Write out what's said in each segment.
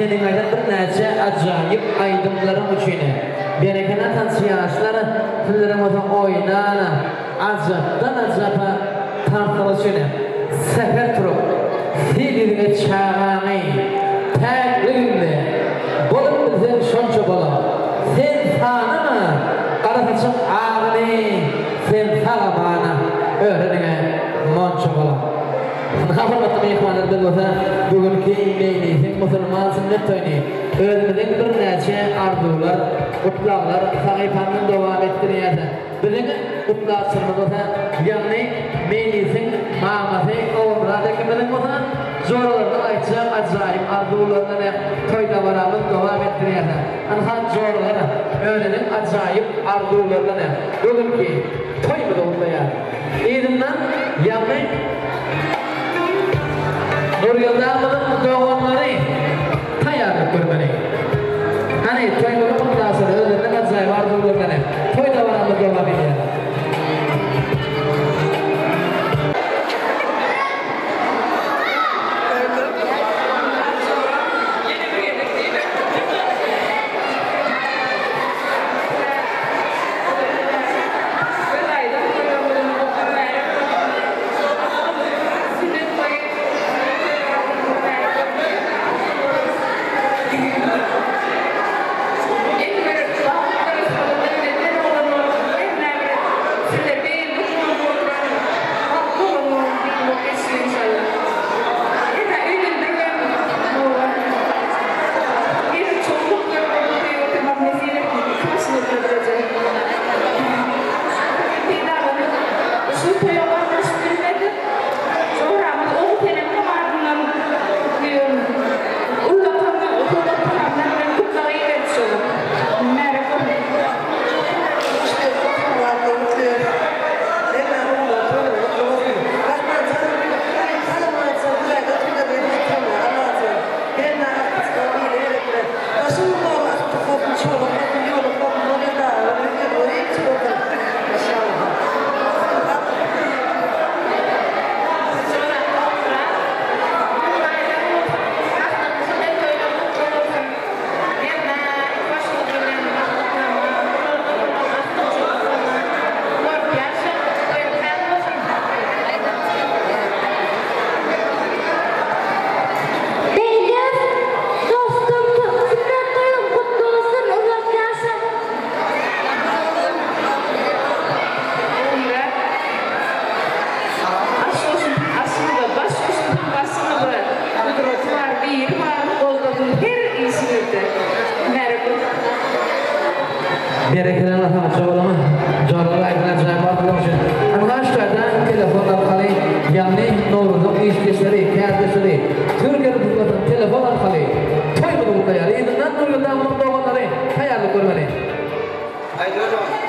senin aydan bir nece acayip aydınların uçuyla. Berekene tansiyasları tüllerimizin oynana acaptan acaba tartılışıyla. Sefer turup fiilini çağanı təqlimli bulun bizden şonça bola. Sen tanıma qarasaçın ağını sen sağlamana öğrenine monça bola. Hafırmatım ihvanlar bilmasa bugünkü iğneyni sen musulman sünnet toyni özümüzün bir neçe arzular, utlağlar sahipanın devam ettiriyedi. Bizim utlaçlarımız olsa yani meylisin maması oğurladaki bizim olsa zorlarını açacağım acayip arzularını toyda varamız devam ettiriyedi. Anhan zorları öğrenin acayip arzularını bugünkü toy mu da utlaya. İyidimden yani Nur Yıldağımızın doğumları tayarlı kurbanı. Hani toyları mutlasını özlerine acayip arzularını toyda varamız devam ediyor. Bereketler haşa olama zorlar aydınlatacak arkadaşlar. Arkadaşlardan telefon arkalı yani Novruz'un işçileri, kârdesleri, Türkiye'nin tutulan telefon arkalı toymadı bu kayar. İyidinden Nur Yıldağımızın doğumları hayalli kurbanı. Haydi hocam.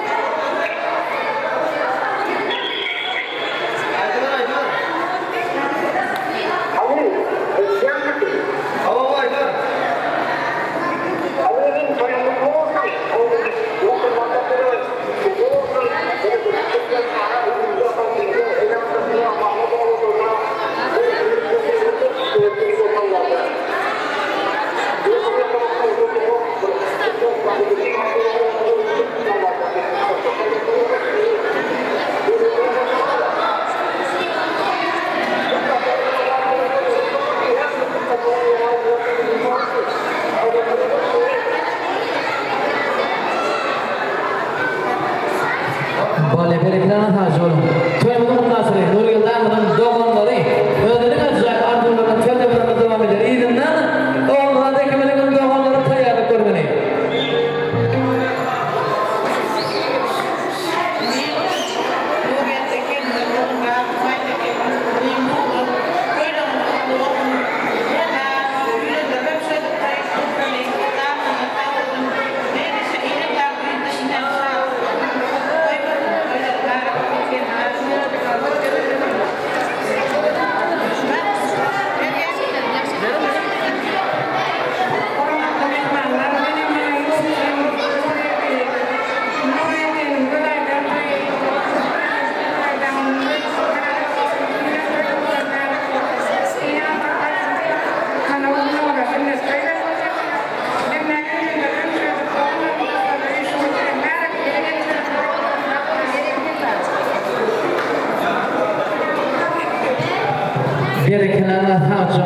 gerekenler hacı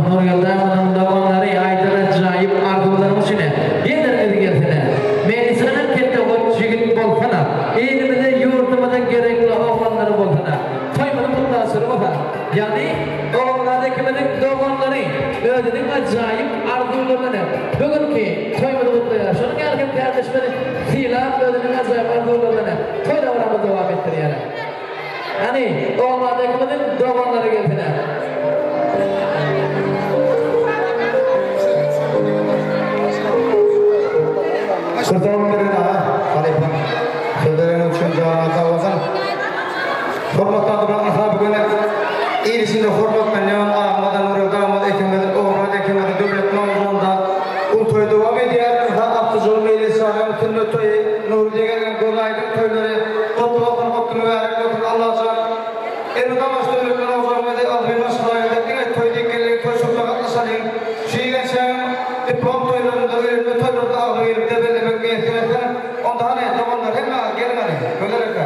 Nur Yıldırım'ın davanları aydın acayip arzularımız için yeniden geldiler. Meclisinin kette o çigit bolkana, elimizde yurtumuzda gerekli oğlanları bolkana. Toymanın mutlasını bakar. Yani oğlanlardaki davanları ödedik acayip arzularını. Bugünkü toymanın mutluya. Şunun erkek kardeşleri hilaf ödedik acayip arzularını. Toyla oramı devam ettiriyor. Yani oğlanlardaki davanları geldiler. Sırtımın birine Halifem sözlerin için cevabına sağlasın. Hürmetli bırakın bugün iyilisinde hürmetle neon ağamadan oraya damadı ekimedi, oğrad ekimedi, devlet mağazında ultoyu devam ediyor. Abdüzül Meclisi Alem Tünlü Toyu, Nur Diger'in Golaydın Toyları, Kutlu Okun Kutlu Mübarek Okun Allah'ın Eri Damas Devlet'in Avzarmede Albi Masra'yı Dikkat Toy Dikkerli Toy Sultanatlı Salim Şiigen Sen Diplom Toylarında verilme Toylarda ağır verip devlet bekle etkilerken onda hani zamanlar hemen gelmedi, böylelikle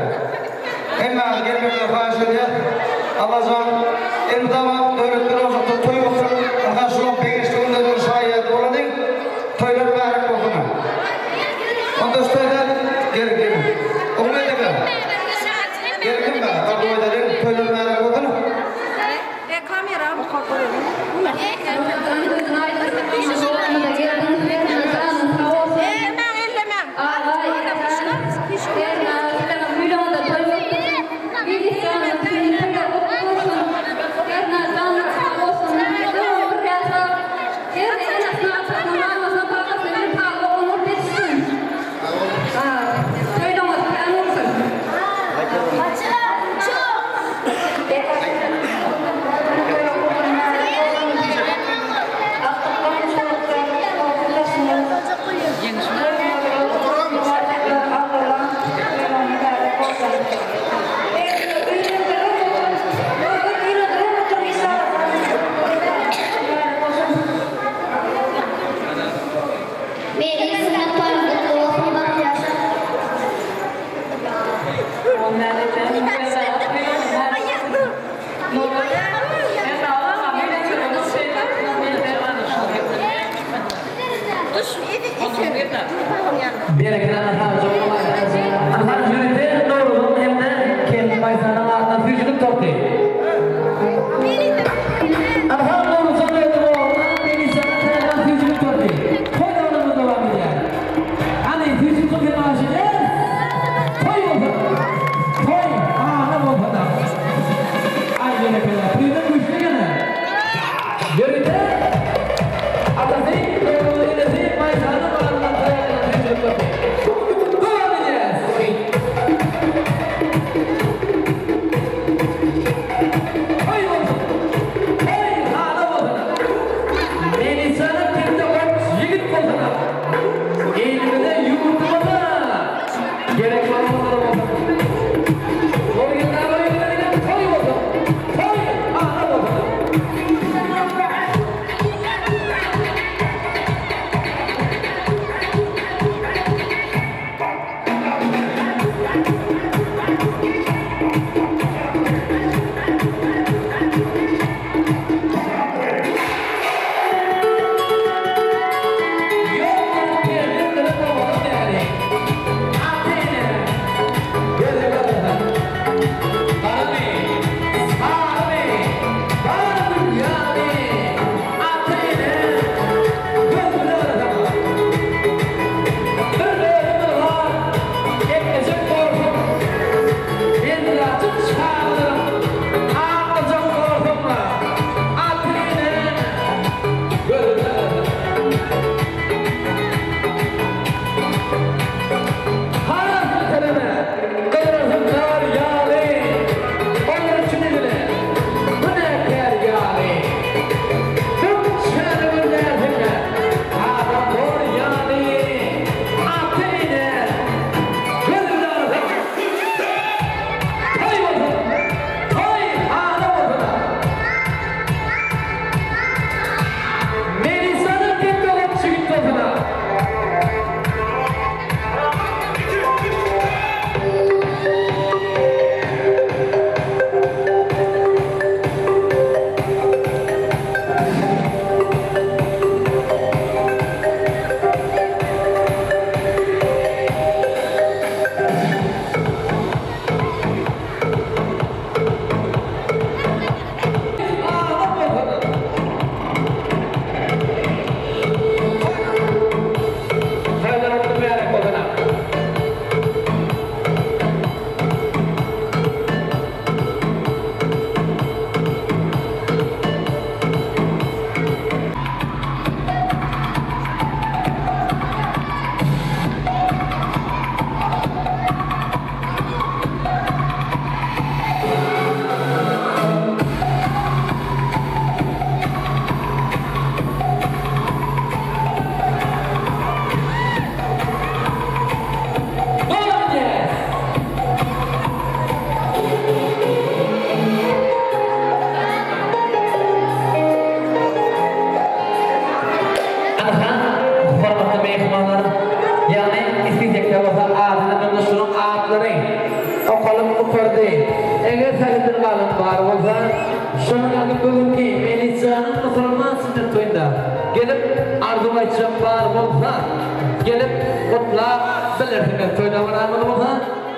hemen gelmekle faiz ediyor. Allah'ın Eri Damas Devlet'in Avzarmede Toy Okun Arkadaşlar Peygamber'in de şahit olanın Toylar Mübarek Okun onda üsteler gel Okun edemem geldim ben Kabul edelim Toylar Mübarek Okun Kamera bu kapı. Gerekenler hacı Anhar yürüte doğru hem de kendi baysanın ardından fücülük toplayın. Anhar doğru sanıyordum oğlan beni sana telefon fücülük toplayın. Koy da onu devam ediyor. Hani fücülük toplayın aşırı. Koy oldu. Koy. Ne oldu da? Ay gerekenler. Fücülük güçlü gene. Yürüte. Atasın doğru ilerisi baysanın ardından fücülük toplayın. Şunun bugünkü Melisa'nın musulman sünnet toyunda gelip arzu açacak var olsa, gelip kutla belirtmek toyunda var olsa,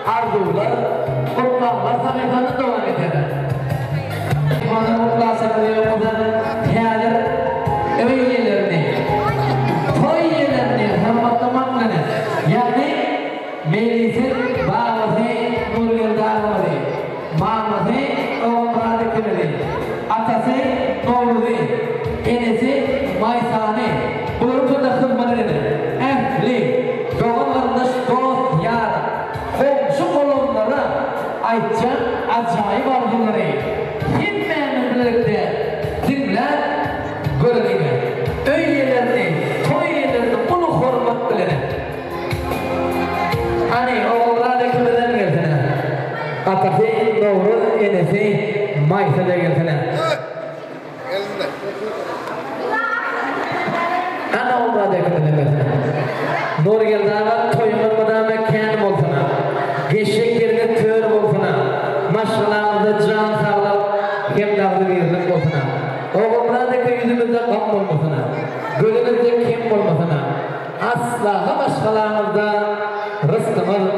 arzular, kutlalar sabahlarında devam eder. Bana kutla sabahlarında hayal öğlelerini, toylerini hırmatlamakla, yani Melisa'nın babası Nurgül'dar'ı, maması Omradık'ı, atası Nurgül'ü, enesi Maysani, bulurdu da hızmanını, ehli, doğanlarında dost yar, komşu kolonlara aytcan acayip arzuları, himmenin birlikte dinler, görünüyor. Öylelerini, toylerini bunu hormat bilene. Hani oğullar kimden gelsene? Atası doğru, enesi Maysa'da gelsene. Ana oğullar kimden gelsene? Nur geldiğinde toyumun madame kendi olsana. Geçecek yerine tör olsana. Maşallah can sağlam. Hem dağlı bir yerlik olsana. Oğullardaki yüzümüzde kan olmasana. Gönlümüzde kim olmasana. Asla başkalarımızda rızkımız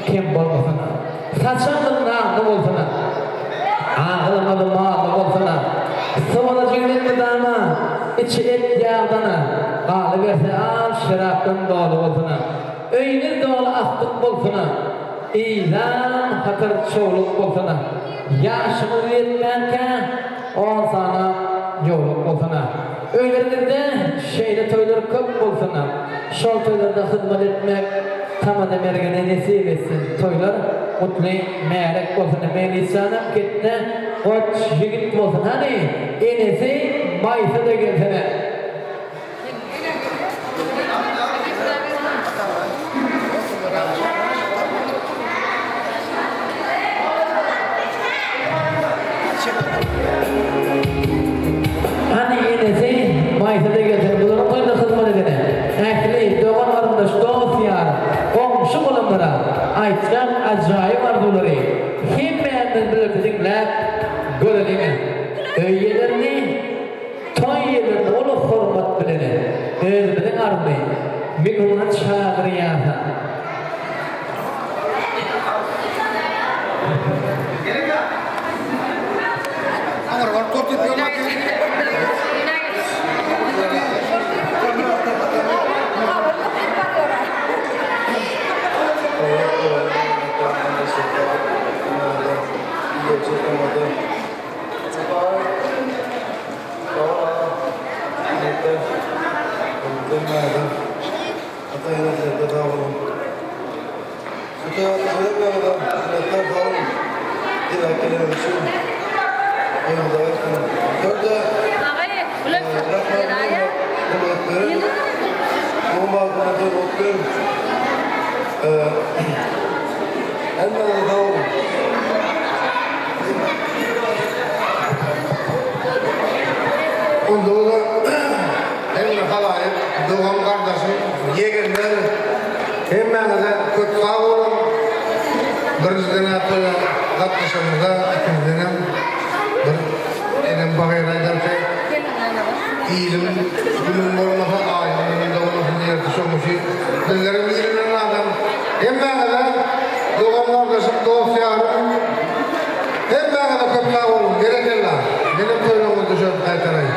kim olmasana. Saçımız nağlı olsana. Ağlımız mağlı olsana. Sıvılı cümlenin dama içi et yağdana. Ağlı verse ağ şaraptan dolu olsana. Öyle dolu astık olsana. İlan hatır çoğuluk olsana. Yaşımız yetmenken on sana yoluk olsana. Öylerinde şeyde toylar köp olsana. Şol toylarda hizmet etmek tamada mergene nesip etsin. Toylar mutlu merek olsana. Melisa'nın ketine koç yigit olsun. Hani enesi Maysa'da gelsene. Hani enesi Maysa'da gelsene. Bunların toyda hizmet edene. Ehli, doğan vatandaş, dost yar, komşu olanlara aytcan acayip arzuları. Himmeyenler birliktelikler görülüyor. Öğyelerini, toyelerini onu hormat bilene. Özümüzün arzuları. Mikrofon çağırı yasa. Amar var top yapıyor bak. Onda hem halayıp doğum kardeşim yeğenler hem de kötü sağ olun. Birinizden atıyor katlaşımıza ikinciden bir elim bakıyla ederken iyilim günün olmasa ailemin de olmasın diye düşünmüşü. Dillerim iyilimin adam. Hem de doğum kardeşim dost yarım hem de kötü sağ olun. Gerekirler. Benim toyluğumu düşüp aytarayım.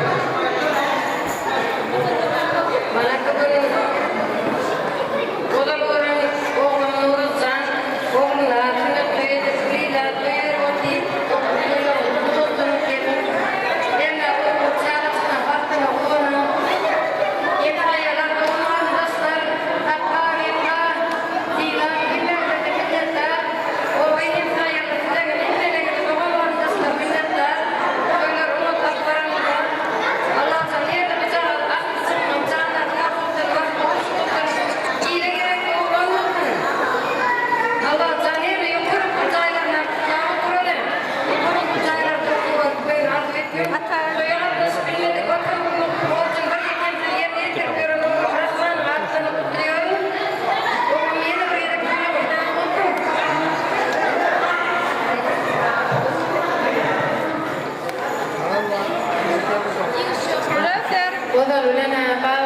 Karolina,